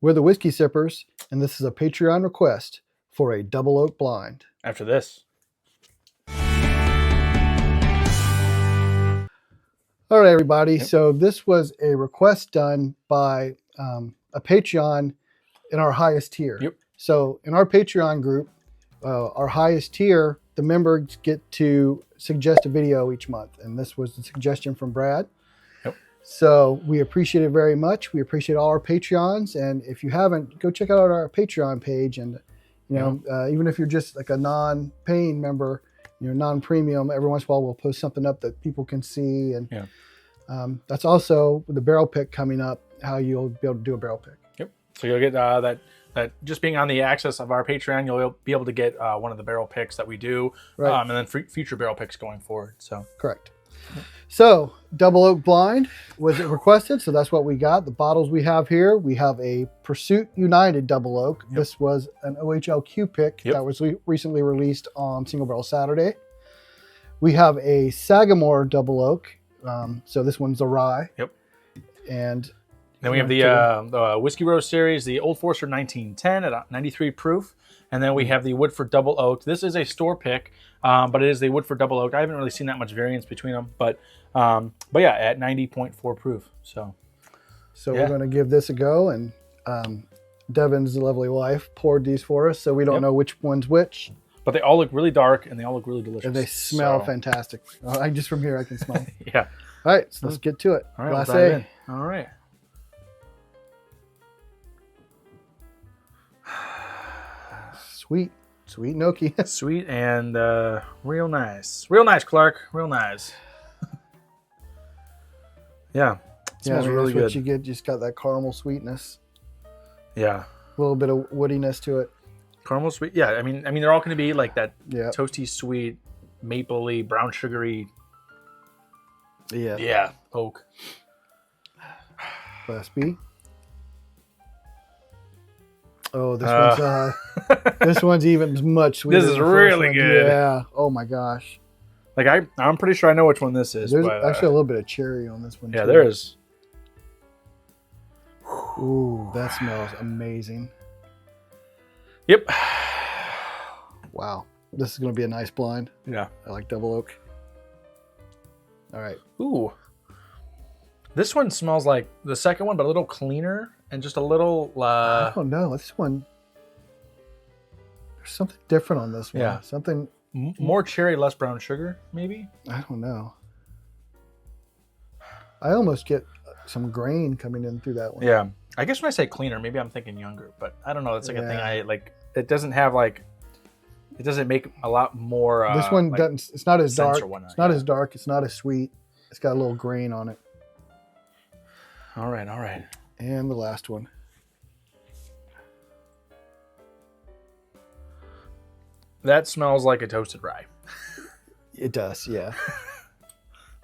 We're the Whiskey Sippers, and this is a Patreon request for a double oak blind. After this. All right, everybody. Yep. So this was a request done by a Patreon in our highest tier. Yep. So in our Patreon group, our highest tier, the members get to suggest a video each month. And this was the suggestion from Brad. Yep. So we appreciate it very much. We appreciate all our Patreons. And if you haven't, go check out our Patreon page. And, even if you're just like a non-paying member, non-premium, every once in a while we'll post something up that people can see. And that's also with the barrel pick coming up, how you'll be able to do a barrel pick. Yep. So you'll get that just being on the access of our Patreon, you'll be able to get one of the barrel picks that we do, right. And then future barrel picks going forward. So correct. So double oak blind was requested, so that's what we got. The bottles we have here, we have a Pursuit United double oak. Yep. This was an OHLQ pick that was recently released on Single Barrel Saturday. We have a Sagamore double oak. So this one's a rye. Yep. And then we have the Whiskey Rose series, the Old Forester 1910 at 93 proof. And then we have the Woodford double oak. This is a store pick, but it is the Woodford double oak. I haven't really seen that much variance between them, but yeah, at 90.4 proof. So we're going to give this a go. And Devin's lovely wife poured these for us, so we don't know which one's which. But they all look really dark, and they all look really delicious. And they smell fantastic. Just from here, I can smell. Yeah. All right, so let's get to it. All right, Glass A. All right. Sweet and oaky. Sweet and real nice. Real nice, Clark. Real nice. Yeah. It smells really good. What you get, just got that caramel sweetness. Yeah. A little bit of woodiness to it. Caramel sweet. Yeah, I mean they're all going to be like that toasty sweet, mapley, brown sugary. Yeah, oak. Glass B. Oh, this one's even much sweeter. This is really good. Yeah. Oh my gosh. Like I'm pretty sure I know which one this is. There's actually a little bit of cherry on this one. Yeah, too. there is. Ooh, that smells amazing. Yep. Wow. This is going to be a nice blind. Yeah. I like double oak. All right. Ooh. This one smells like the second one, but a little cleaner and just a little... I don't know. This one... There's something different on this one. Yeah. Something... More cherry, less brown sugar, maybe? I don't know. I almost get some grain coming in through that one. Yeah. I guess when I say cleaner, maybe I'm thinking younger, but I don't know. It's like a thing I like. It doesn't have like... It doesn't make a lot more... this one doesn't... It's not as dark. It's not as dark. It's not as sweet. It's got a little grain on it. All right, all right. And the last one. That smells like a toasted rye. It does, yeah.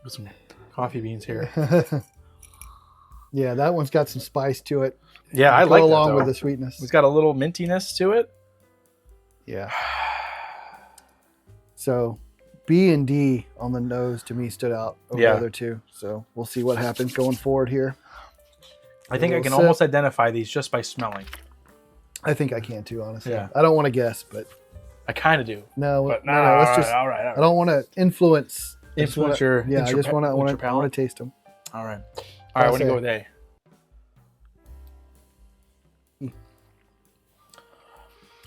With some coffee beans here. Yeah, that one's got some spice to it. Yeah, I like that, along with the sweetness. It's got a little mintiness to it. Yeah. So B and D on the nose to me stood out over the other two. So we'll see what happens going forward here. I think I can almost identify these just by smelling. I think I can too, honestly. Yeah. I don't want to guess, but I kind of do. No, but no, let's just. All right. I don't want to influence. Your. Yeah, I just want to taste them. All right. All right. I want to go with A.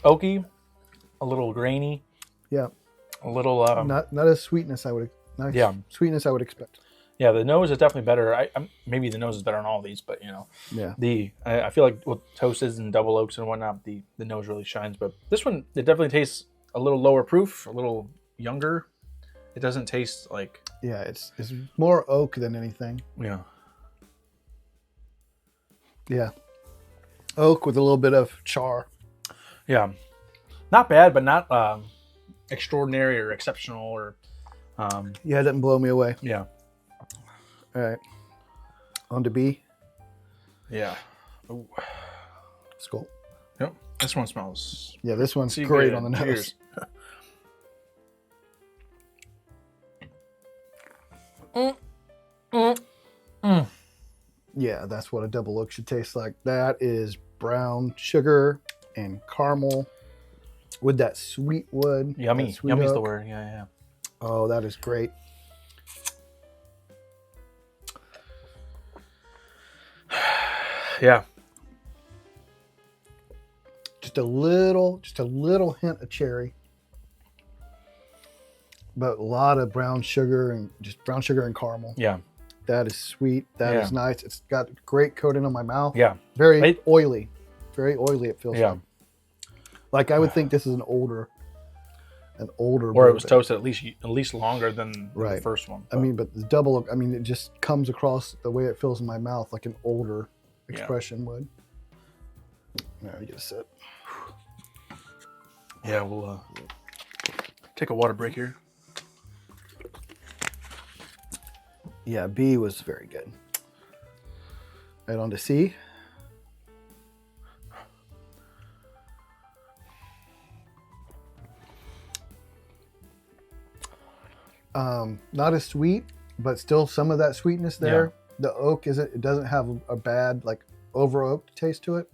Oaky, a little grainy. Yeah. A little. Not as sweetness I would. Sweetness I would expect. Yeah, the nose is definitely better. Maybe the nose is better on all these, but Yeah. I feel like with toasts and double oaks and whatnot, the nose really shines. But this one, it definitely tastes a little lower proof, a little younger. It doesn't taste like. Yeah, it's more oak than anything. Yeah. Yeah. Oak with a little bit of char. Yeah. Not bad, but not extraordinary or exceptional or. Yeah, it didn't blow me away. Yeah. All right. On to B. Yeah. Ooh. Skull. Yep. This one smells. Yeah, this one's great on the nose. Yeah, that's what a double oak should taste like. That is brown sugar and caramel with that sweet wood. Yummy. Sweet Yummy's oak. the word. Yeah. Oh, that is great. Yeah. Just a little hint of cherry. But a lot of brown sugar and caramel. Yeah. That is sweet. That is nice. It's got great coating on my mouth. Yeah. Very oily. Very oily it feels Yeah. Like I would think this is an older Or it was toasted at least longer than Right. the first one. I mean, but the double oak, I mean, it just comes across the way it feels in my mouth like an older expression would. Now you get a sip. Yeah, we'll take a water break here. Yeah, B was very good. Right on to C. Not as sweet, but still some of that sweetness there. Yeah. The oak it doesn't have a bad like over oaked taste to it.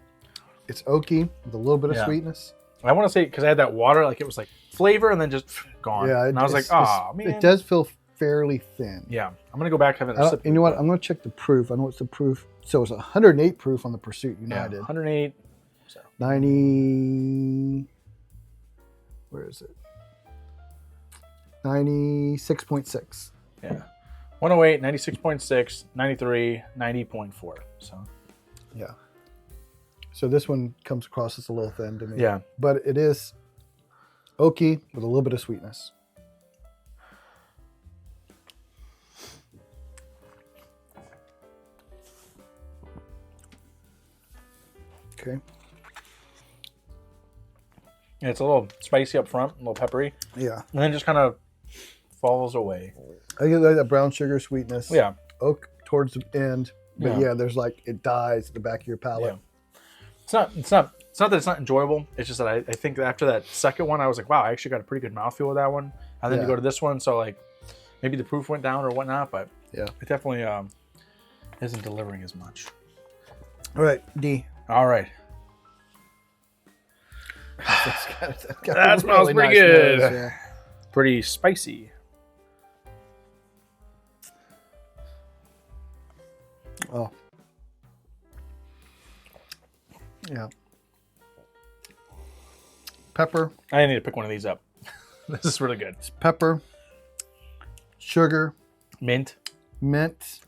It's oaky with a little bit of sweetness. I want to say because I had that water, like it was like flavor and then just gone. Yeah, and I was like, oh man, it does feel fairly thin. Yeah, I'm gonna go back and have a sip. You know what? I'm gonna check the proof. I know what's the proof. So it's 108 proof on the Pursuit United. Yeah, 108. So 90. Where is it? 96.6. Yeah. 108, 96.6, 93, 90.4. So yeah. So this one comes across as a little thin to me. Yeah. But it is oaky with a little bit of sweetness. Okay. Yeah, it's a little spicy up front, a little peppery. Yeah. And then just kind of falls away. I get like that brown sugar sweetness. Yeah. Oak towards the end. But Yeah. there's like it dies at the back of your palate. Yeah. It's not that it's not enjoyable. It's just that I think that after that second one, I was like, wow, I actually got a pretty good mouthfeel with that one. And then to go to this one, so like maybe the proof went down or whatnot, but yeah, it definitely isn't delivering as much. All right, D. All right. That smells pretty nice good. nose, yeah. Pretty spicy. Oh. Yeah. Pepper. I need to pick one of these up. This is really good. It's pepper, sugar, Mint. mint.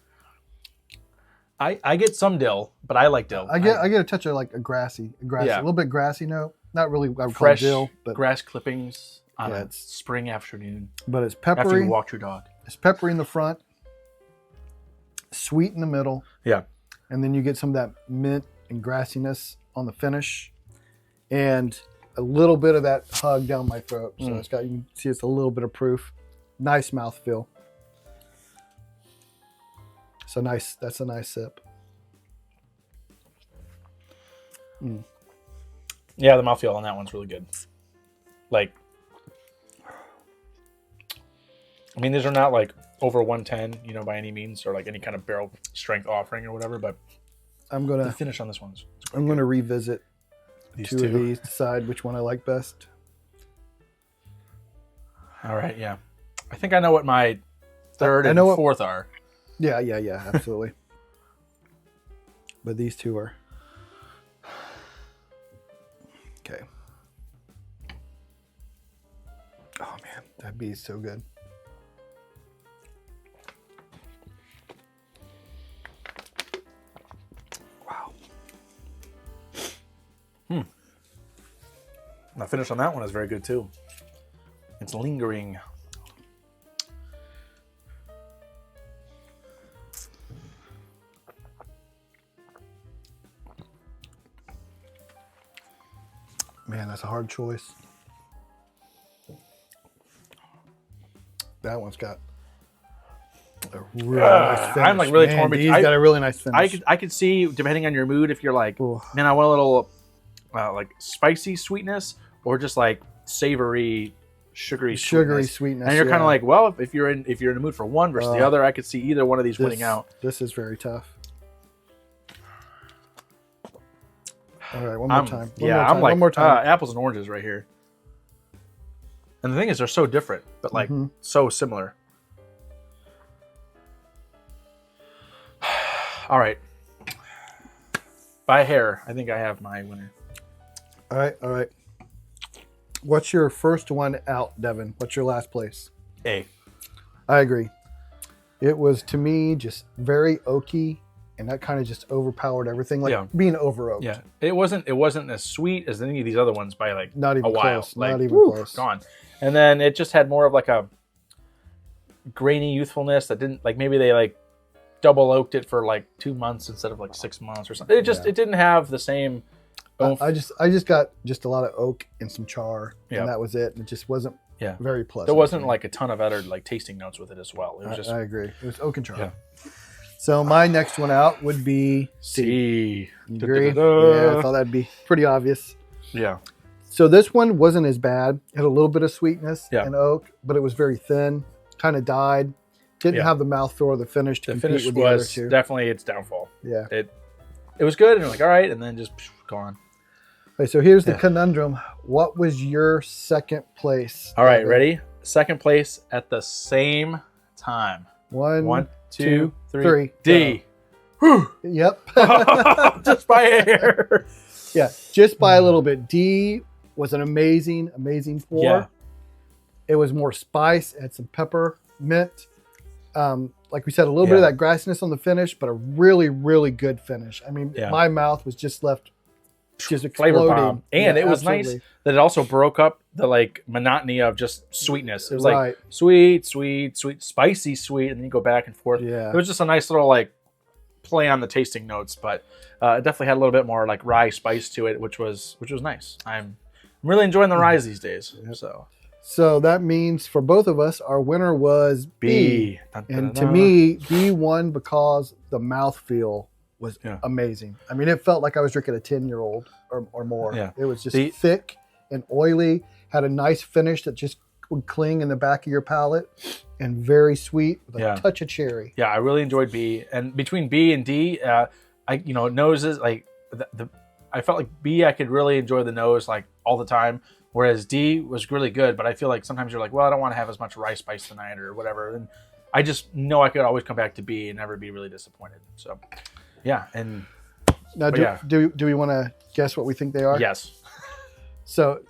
I get some dill, but I like dill. I get a touch of like a grassy, a little bit grassy note. Not really what I would call Fresh dill, but grass clippings on Yeah, a spring afternoon but it's after peppery. you walk your dog. It's peppery in the front, sweet in the middle, Yeah. and then you get some of that mint and grassiness on the finish, and a little bit of that hug down my throat. So it's got, you can see it's a little bit of proof. Nice mouthfeel. So nice. That's a nice sip. Yeah, the mouthfeel on that one's really good. Like, I mean, these are not like over 110, by any means, or like any kind of barrel strength offering or whatever, but the finish on this one's I'm gonna revisit these two of these, decide which one I like best. All right, yeah. I think I know what my third and fourth are. Yeah, absolutely. But these two are okay. Oh man, that bee is so good. Wow. The finish on that one is very good too. It's lingering. Man, that's a hard choice. That one's got a really nice finish. I'm like really torn between. He's got a really nice finish. I could see, depending on your mood, if you're like, Ooh. man, I want a little like spicy sweetness, or just like savory, sugary sweetness. And you're kind of like, well, if you're in the mood for one versus the other, I could see either one of these winning out. This is very tough. All right, one more time. I'm like, one more time. apples and oranges right here. And the thing is, they're so different, but like so similar. All right. By hair, I think I have my winner. All right. What's your first one out, Devin? What's your last place? A. I agree. It was, to me, just very oaky, and that kind of just overpowered everything, like being over oaked. Yeah, it wasn't as sweet as any of these other ones by like not even a while. Close. Like, not even close. Gone. And then it just had more of like a grainy youthfulness that didn't, like, maybe they like double oaked it for like 2 months instead of like 6 months or something. It just it didn't have the same. I just got just a lot of oak and some char, and that was it. It just wasn't very pleasant. There wasn't like a ton of other like tasting notes with it as well. It was just. I agree. It was oak and char. Yeah. So my next one out would be C. You agree? Yeah, I thought that'd be pretty obvious. Yeah. So this one wasn't as bad. It had a little bit of sweetness and oak, but it was very thin, kind of died. Didn't have the mouthfeel or the finish to compete with the other two. Definitely its downfall. Yeah. It was good, and you're like, all right, and then just gone. Okay, so here's the conundrum. What was your second place? All right, ready? Second place at the same time. One, 2, 3. D. Yep. Just by a hair. Yeah, just by a little bit. D was an amazing pour. Yeah. It was more spice, it had some pepper, mint. Like we said, a little bit of that grassiness on the finish, but a really, really good finish. I mean, my mouth was just left just exploding. Flavor bomb. And it was nice that it also broke up the like monotony of just sweetness. It was like sweet, spicy, sweet, and then you go back and forth. Yeah. It was just a nice little like play on the tasting notes, but it definitely had a little bit more like rye spice to it, which was nice. I'm really enjoying the ryes these days. So that means for both of us, our winner was B. Dun, dun, and to me, B won because the mouthfeel was amazing. I mean, it felt like I was drinking a 10-year-old or more. Yeah. It was just thick and oily, had a nice finish that just would cling in the back of your palate, and very sweet with a touch of cherry. Yeah, I really enjoyed B. And between B and D, noses, like I felt like B, I could really enjoy the nose like all the time. Whereas D was really good, but I feel like sometimes you're like, well, I don't want to have as much rye spice tonight or whatever. And I just know I could always come back to B and never be really disappointed. So, yeah. And now, do we want to guess what we think they are? Yes. So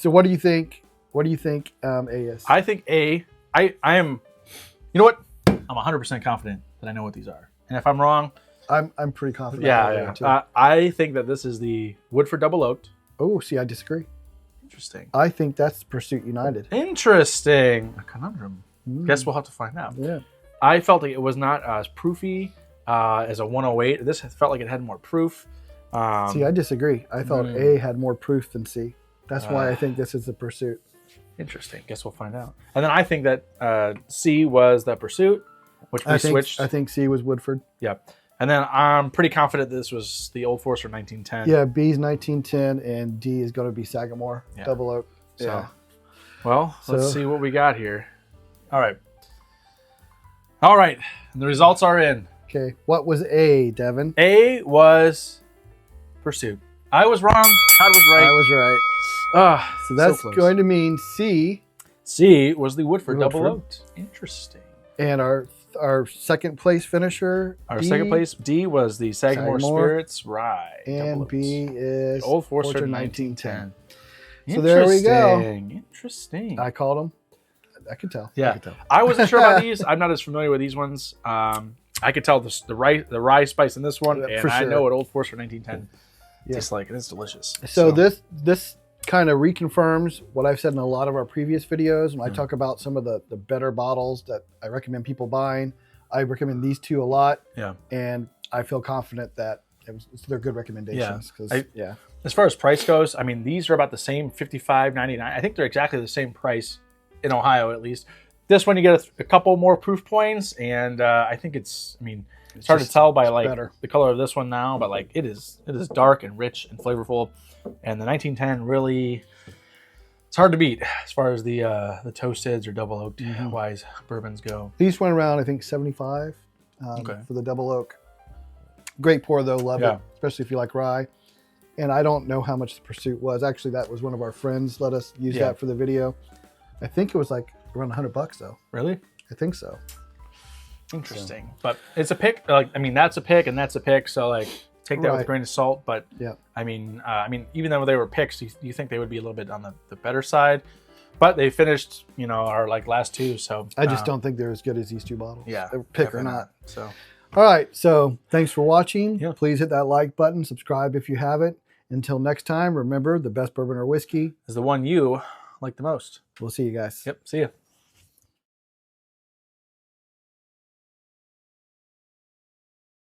what do you think? What do you think A is? I think A. I am. You know what? I'm 100% confident that I know what these are. And if I'm wrong, I'm pretty confident. Yeah. I think that this is the Woodford Double Oaked. Oh, see, I disagree. Interesting. I think that's Pursuit United. Interesting. A conundrum. Guess we'll have to find out. Yeah. I felt like it was not as proofy as a 108. This felt like it had more proof. See, I disagree. I thought A had more proof than C. That's why I think this is the Pursuit. Interesting. Guess we'll find out. And then I think that C was the Pursuit, which we switched. I think C was Woodford. Yeah. And then I'm pretty confident this was the Old Forester 1910. Yeah, B's 1910, and D is going to be Sagamore Double Oak. So, well, let's see what we got here. All right. And the results are in. Okay. What was A, Devin? A was Pursuit. I was wrong. Todd was right. I was right. So that's going to mean C. C was the Woodford Double Oaked. Interesting. And our second place finisher. Our second place D was the Sagamore Spirits Rye. And B is Old Forester 1910. So there we go. Interesting. I called them. I could tell. Yeah. I wasn't sure about these. I'm not as familiar with these ones. I could tell the rye spice in this one, and I know what Old Forester 1910 tastes like, and it's delicious. So this kind of reconfirms what I've said in a lot of our previous videos when I talk about some of the better bottles that I recommend people buying. I recommend these two a lot. Yeah. And I feel confident that they're good recommendations. Yeah. As far as price goes, I mean, these are about the same, $55.99. I think they're exactly the same price in Ohio, at least. This one, you get a couple more proof points, and I think it's hard to tell by like the color of this one now, but like it is dark and rich and flavorful. And the 1910 really, it's hard to beat as far as the toasteds or double oaked wise bourbons go. These went around, I think, 75 for the double oak. Great pour though, love it, especially if you like rye. And I don't know how much the Pursuit was. Actually, that was one of our friends let us use Yeah. that for the video. I think it was like around $100 though. Really? I think so. Interesting. But it's a pick. Like, I mean, that's a pick and that's a pick. So like, take that with a grain of salt. But yeah, I mean, even though they were picks, you think they would be a little bit on the better side. But they finished, you know, our like last two. So I just don't think they're as good as these two bottles. Yeah, pick or not. So, all right. So thanks for watching. Yeah. Please hit that like button. Subscribe if you haven't. Until next time, remember the best bourbon or whiskey is the one you like the most. We'll see you guys. Yep. See ya.